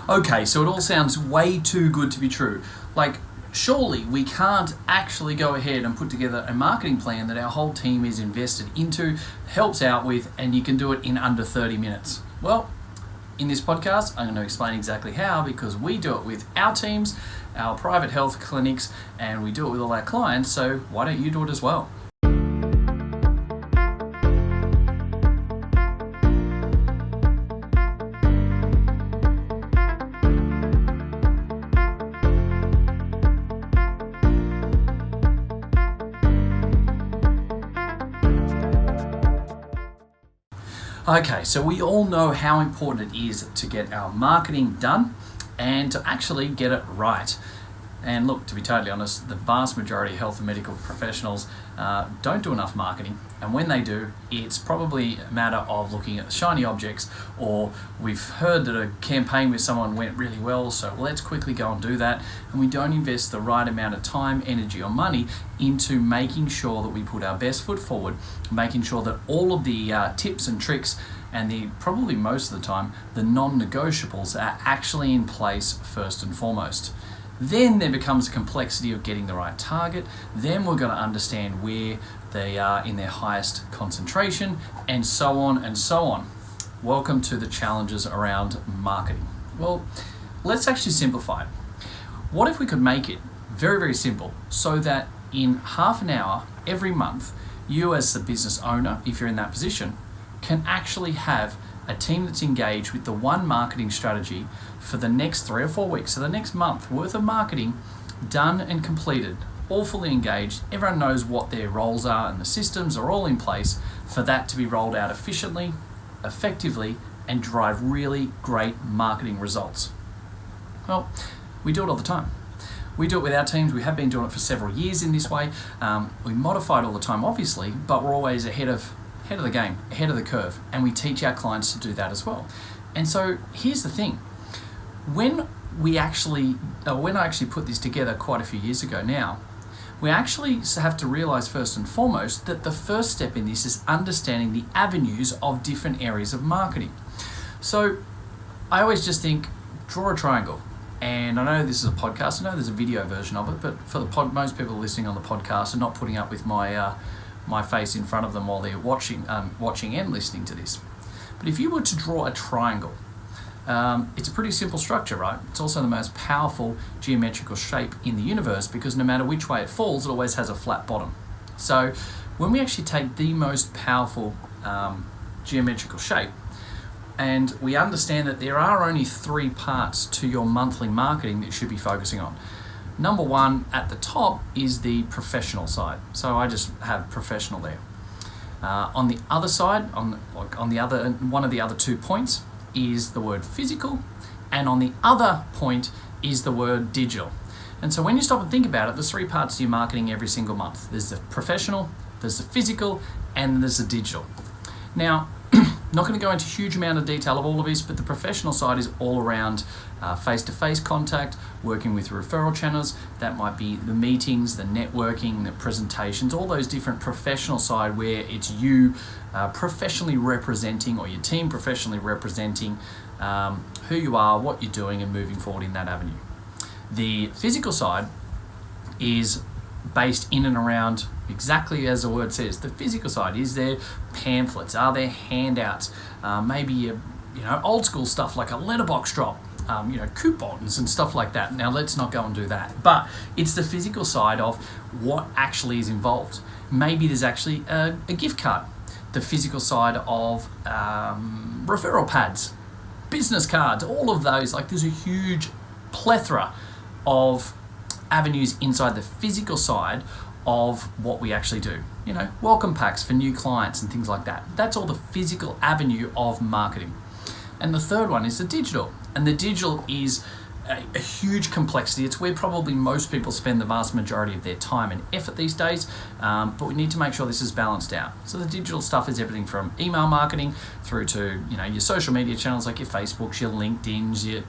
Okay, so it all sounds way too good to be true. Like, surely we can't actually go ahead and put together a marketing plan that our whole team is invested into, helps out with, and you can do it in under 30 minutes. Well, in this podcast, I'm going to explain exactly how, because we do it with our teams, our private health clinics, and we do it with all our clients, so why don't you do it as well? Okay, so we all know how important it is to get our marketing done and to actually get it right. And look, to be totally honest, the vast majority of health and medical professionals don't do enough marketing. And when they do, it's probably a matter of looking at the shiny objects, or we've heard that a campaign with someone went really well, so let's quickly go and do that. And we don't invest the right amount of time, energy, or money into making sure that we put our best foot forward, making sure that all of the tips and tricks and probably most of the time, the non-negotiables are actually in place first and foremost. Then there becomes a complexity of getting the right target. Then we're going to understand where they are in their highest concentration, and so on and so on. Welcome to the challenges around marketing. Well, let's actually simplify it. What if we could make it very, very simple, so that in half an hour every month, you as the business owner, if you're in that position, can actually have a team that's engaged with the one marketing strategy for the next 3 or 4 weeks, so the next month worth of marketing done and completed, all fully engaged. Everyone knows what their roles are and the systems are all in place for that to be rolled out efficiently, effectively, and drive really great marketing results. Well, we do it all the time. We do it with our teams. We have been doing it for several years in this way. We modify it all the time, obviously, but we're always ahead of the game, ahead of the curve, and we teach our clients to do that as well. And so here's the thing. When I actually put this together quite a few years ago now, we actually have to realize first and foremost that the first step in this is understanding the avenues of different areas of marketing. So I always just think, draw a triangle. And I know this is a podcast, I know there's a video version of it, but for most people listening on the podcast are not putting up with my face in front of them while they're watching and listening to this. But if you were to draw a triangle, it's a pretty simple structure, right? It's also the most powerful geometrical shape in the universe, because no matter which way it falls, it always has a flat bottom. So when we actually take the most powerful geometrical shape, and we understand that there are only 3 parts to your monthly marketing that you should be focusing on. Number 1 at the top is the professional side. So I just have professional there. On the other side, one of the other 2 points is the word physical, and on the other point is the word digital. And so when you stop and think about it, there's 3 parts to your marketing every single month. There's the professional, there's the physical, and there's the digital. Now, not going to go into a huge amount of detail of all of this, but the professional side is all around face-to-face contact, working with referral channels. That might be the meetings, the networking, the presentations, all those different professional side where it's you professionally representing, or your team professionally representing who you are, what you're doing, and moving forward in that avenue. The physical side is based in and around exactly as the word says. The physical side is there pamphlets, are there handouts, maybe old school stuff like a letterbox drop, coupons and stuff like that. Now let's not go and do that, but it's the physical side of what actually is involved. Maybe there's actually a gift card. The physical side of referral pads, business cards, all of those. Like, there's a huge plethora of avenues inside the physical side of what we actually do. Welcome packs for new clients and things like that. That's all the physical avenue of marketing. And the third one is the digital. And the digital is a huge complexity. It's where probably most people spend the vast majority of their time and effort these days, but we need to make sure this is balanced out. So the digital stuff is everything from email marketing through to your social media channels like your Facebooks, your LinkedIns, your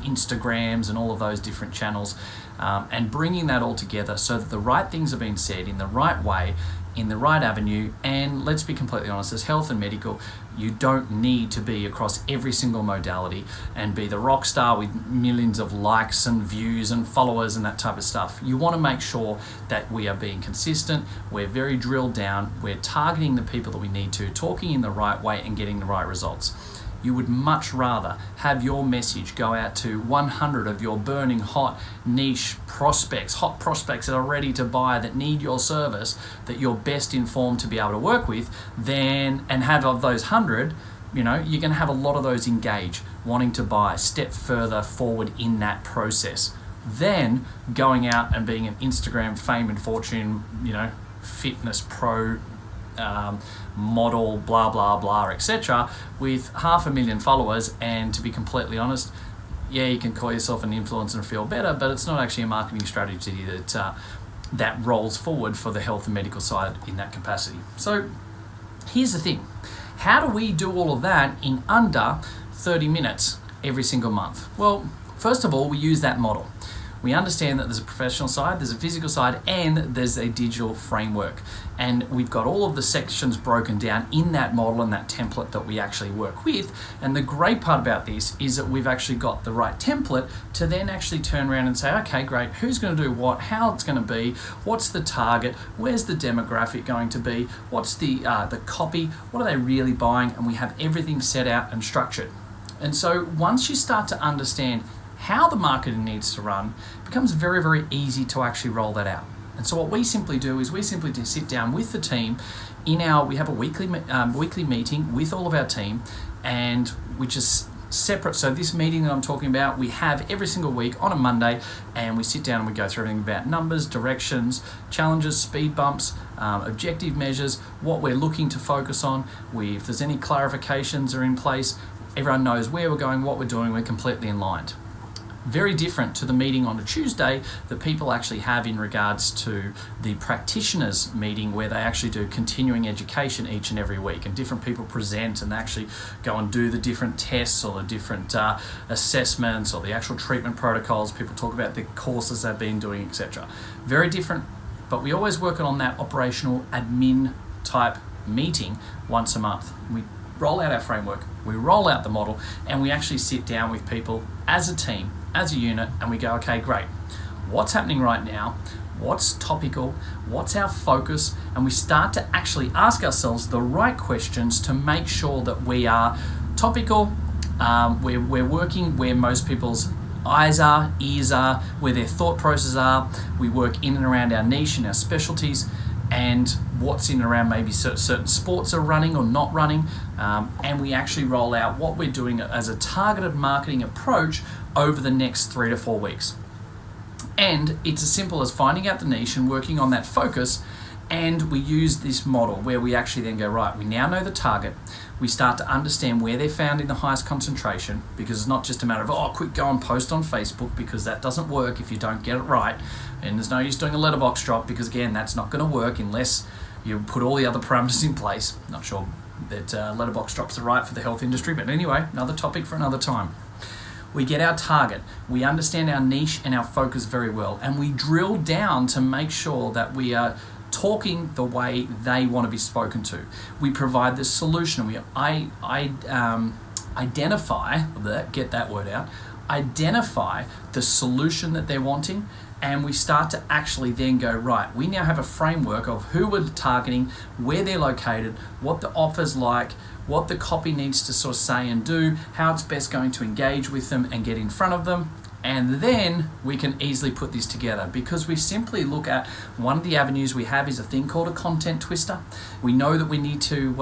Instagrams, and all of those different channels, and bringing that all together so that the right things are being said in the right way in the right avenue. And let's be completely honest, as health and medical, you don't need to be across every single modality and be the rock star with millions of likes and views and followers and that type of stuff. You want to make sure that we are being consistent, we're very drilled down, we're targeting the people that we need to, talking in the right way and getting the right results. You would much rather have your message go out to 100 of your burning hot niche prospects, hot prospects that are ready to buy, that need your service, that you're best informed to be able to work with, and have of those 100, you're going to have a lot of those engage, wanting to buy, step further forward in that process. Then going out and being an Instagram fame and fortune, fitness pro, model, blah blah blah, etc., with 500,000 followers. And to be completely honest, you can call yourself an influencer and feel better, but it's not actually a marketing strategy that rolls forward for the health and medical side in that capacity. So here's the thing: how do we do all of that in under 30 minutes every single month? Well, first of all, we use that model. We understand that there's a professional side, there's a physical side, and there's a digital framework. And we've got all of the sections broken down in that model and that template that we actually work with. And the great part about this is that we've actually got the right template to then actually turn around and say, okay, great, who's going to do what, how it's going to be, what's the target, where's the demographic going to be, what's the copy, what are they really buying, and we have everything set out and structured. And so once you start to understand how the marketing needs to run, it becomes very, very easy to actually roll that out. And so what we simply do is we simply just sit down with the team we have a weekly meeting with all of our team, and which is separate. So this meeting that I'm talking about, we have every single week on a Monday, and we sit down and we go through everything about numbers, directions, challenges, speed bumps, objective measures, what we're looking to focus on. If there's any clarifications are in place, everyone knows where we're going, what we're doing, we're completely aligned. Very different to the meeting on a Tuesday that people actually have in regards to the practitioners meeting, where they actually do continuing education each and every week, and different people present and actually go and do the different tests or the different assessments or the actual treatment protocols. People talk about the courses they've been doing, etc. Very different, but we always work on that operational admin type meeting once a month. We roll out our framework, we roll out the model, and we actually sit down with people as a team, as a unit, and we go, okay, great, what's happening right now, what's topical, what's our focus, and we start to actually ask ourselves the right questions to make sure that we are topical, we're working where most people's eyes are, ears are, where their thought processes are. We work in and around our niche and our specialties, and what's in and around maybe certain sports are running or not running, and we actually roll out what we're doing as a targeted marketing approach over the next 3 to 4 weeks. And it's as simple as finding out the niche and working on that focus. And we use this model where we actually then go, right, we now know the target. We start to understand where they're found in the highest concentration, because it's not just a matter of, quick, go and post on Facebook, because that doesn't work if you don't get it right. And there's no use doing a letterbox drop, because again, that's not going to work unless you put all the other parameters in place. Not sure that letterbox drops are right for the health industry, but anyway, another topic for another time. We get our target, we understand our niche and our focus very well, and we drill down to make sure that we are talking the way they want to be spoken to. We provide the solution. We identify the solution that they're wanting, and we start to actually then go, right, we now have a framework of who we're targeting, where they're located, what the offer's like, what the copy needs to sort of say and do, how it's best going to engage with them and get in front of them. And then we can easily put this together, because we simply look at one of the avenues we have is a thing called a content twister. We know that we need to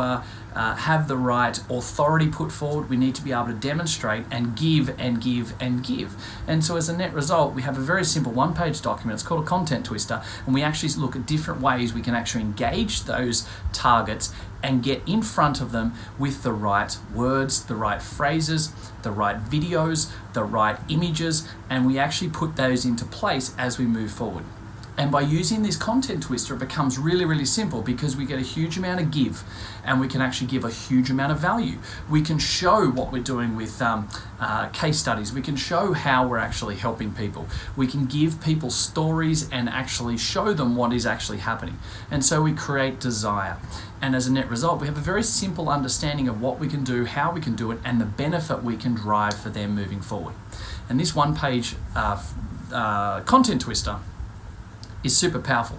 have the right authority put forward. We need to be able to demonstrate and give and give and give. And so as a net result, we have a very simple one-page document. It's called a content twister. And we actually look at different ways we can actually engage those targets and get in front of them with the right words, the right phrases, the right videos, the right images, and we actually put those into place as we move forward. And by using this content twister, it becomes really, really simple because we get a huge amount of give and we can actually give a huge amount of value. We can show what we're doing with case studies. We can show how we're actually helping people. We can give people stories and actually show them what is actually happening. And so we create desire. And as a net result, we have a very simple understanding of what we can do, how we can do it, and the benefit we can drive for them moving forward. And this one-page content twister is super powerful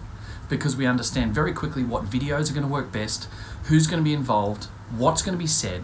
because we understand very quickly what videos are going to work best, who's going to be involved, what's going to be said,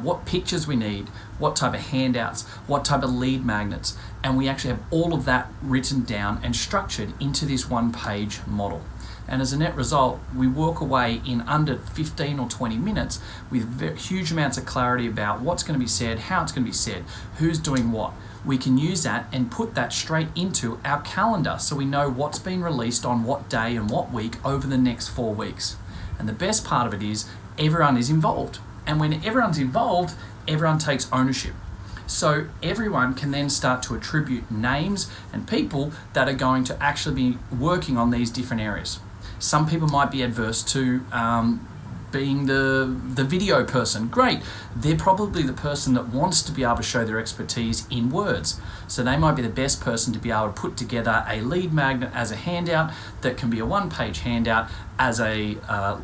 what pictures we need, what type of handouts, what type of lead magnets, and we actually have all of that written down and structured into this one-page model. And as a net result, we walk away in under 15 or 20 minutes with huge amounts of clarity about what's going to be said, how it's going to be said, who's doing what. We can use that and put that straight into our calendar so we know what's been released on what day and what week over the next 4 weeks. And the best part of it is everyone is involved. And when everyone's involved, everyone takes ownership. So everyone can then start to attribute names and people that are going to actually be working on these different areas. Some people might be adverse to being the video person. Great. They're probably the person that wants to be able to show their expertise in words. So they might be the best person to be able to put together a lead magnet as a handout that can be a one-page handout, as a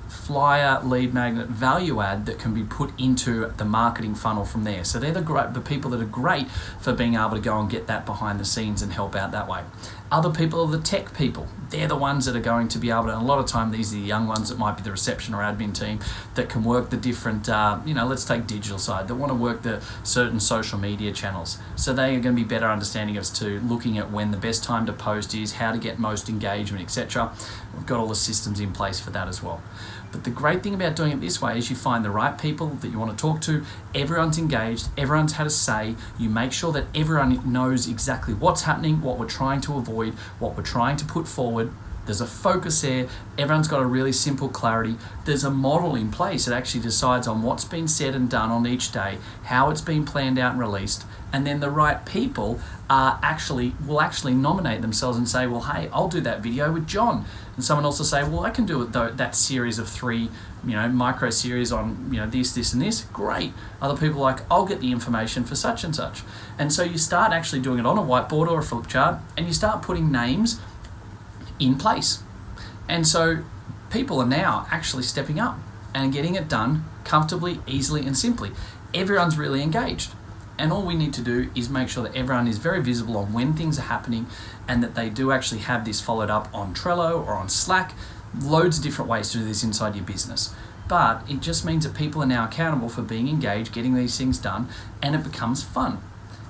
flyer, lead magnet, value add that can be put into the marketing funnel from there. So they're the people that are great for being able to go and get that behind the scenes and help out that way. Other people are the tech people. They're the ones that are going to be able to, and a lot of time these are the young ones that might be the reception or admin team that can work the different, let's take digital side, that want to work the certain social media channels. So they are going to be better understanding as to looking at when the best time to post is, how to get most engagement, etc. We've got all the systems in place for that as well. But the great thing about doing it this way is you find the right people that you want to talk to, everyone's engaged, everyone's had a say, you make sure that everyone knows exactly what's happening, what we're trying to avoid, what we're trying to put forward. There's a focus there, everyone's got a really simple clarity. There's a model in place that actually decides on what's been said and done on each day, how it's been planned out and released, and then the right people will actually nominate themselves and say, well, hey, I'll do that video with John. And someone else will say, well, I can do it that series of 3, micro series on, this, and this. Great. Other people are like, I'll get the information for such and such. And so you start actually doing it on a whiteboard or a flip chart, and you start putting names in place. And so people are now actually stepping up and getting it done comfortably, easily, and simply. Everyone's really engaged. And all we need to do is make sure that everyone is very visible on when things are happening and that they do actually have this followed up on Trello or on Slack. Loads of different ways to do this inside your business. But it just means that people are now accountable for being engaged, getting these things done, and it becomes fun.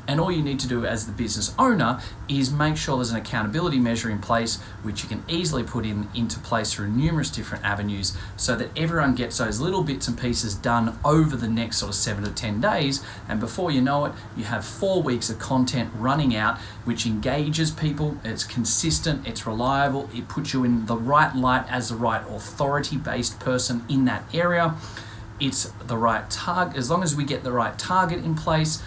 And all you need to do as the business owner is make sure there's an accountability measure in place, which you can easily put into place through numerous different avenues so that everyone gets those little bits and pieces done over the next sort of 7 to 10 days. And before you know it, you have 4 weeks of content running out, which engages people. It's consistent, it's reliable, it puts you in the right light as the right authority-based person in that area. It's the right target, as long as we get the right target in place.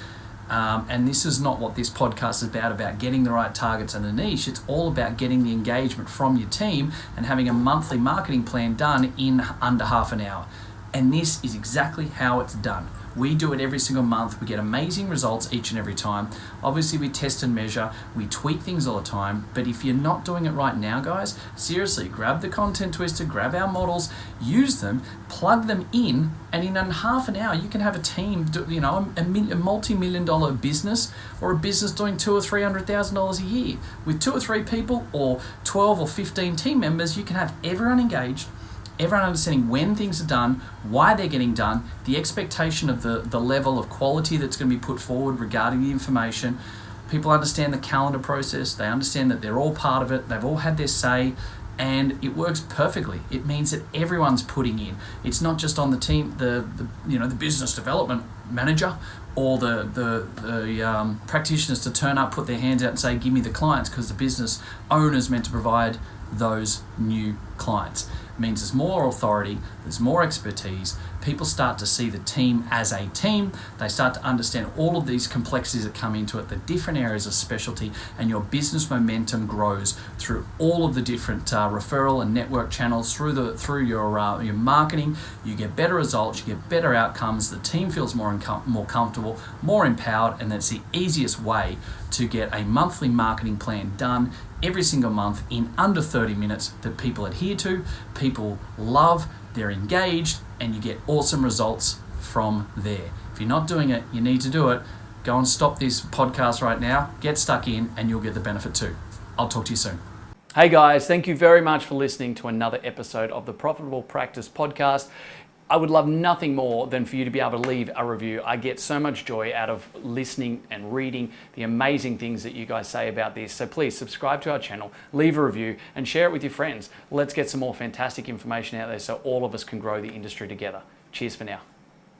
And this is not what this podcast is about getting the right targets and a niche. It's all about getting the engagement from your team and having a monthly marketing plan done in under half an hour. And this is exactly how it's done. We do it every single month. We get amazing results each and every time. Obviously, we test and measure. We tweak things all the time. But if you're not doing it right now, guys, seriously, grab the content twister, grab our models, use them, plug them in, and in half an hour, you can have a team, a multi-million-dollar business or a business doing $200,000 or $300,000 a year. With 2 or 3 people or 12 or 15 team members, you can have everyone engaged, everyone understanding when things are done, why they're getting done, the expectation of the level of quality that's going to be put forward regarding the information. People understand the calendar process. They understand that they're all part of it. They've all had their say, and it works perfectly. It means that everyone's putting in. It's not just on the team, the business development manager or the practitioners to turn up, put their hands out and say, give me the clients, because the business owner's meant to provide those new clients. It means there's more authority, there's more expertise, people start to see the team as a team. They start to understand all of these complexities that come into it, the different areas of specialty, and your business momentum grows through all of the different referral and network channels, through your marketing. You get better results, you get better outcomes, the team feels more comfortable, more empowered, and that's the easiest way to get a monthly marketing plan done every single month in under 30 minutes that people adhere to, people love, they're engaged, and you get awesome results from there. If you're not doing it, you need to do it. Go and stop this podcast right now, get stuck in, and you'll get the benefit too. I'll talk to you soon. Hey guys, thank you very much for listening to another episode of the Profitable Practice Podcast. I would love nothing more than for you to be able to leave a review. I get so much joy out of listening and reading the amazing things that you guys say about this. So please subscribe to our channel, leave a review, and share it with your friends. Let's get some more fantastic information out there so all of us can grow the industry together. Cheers for now.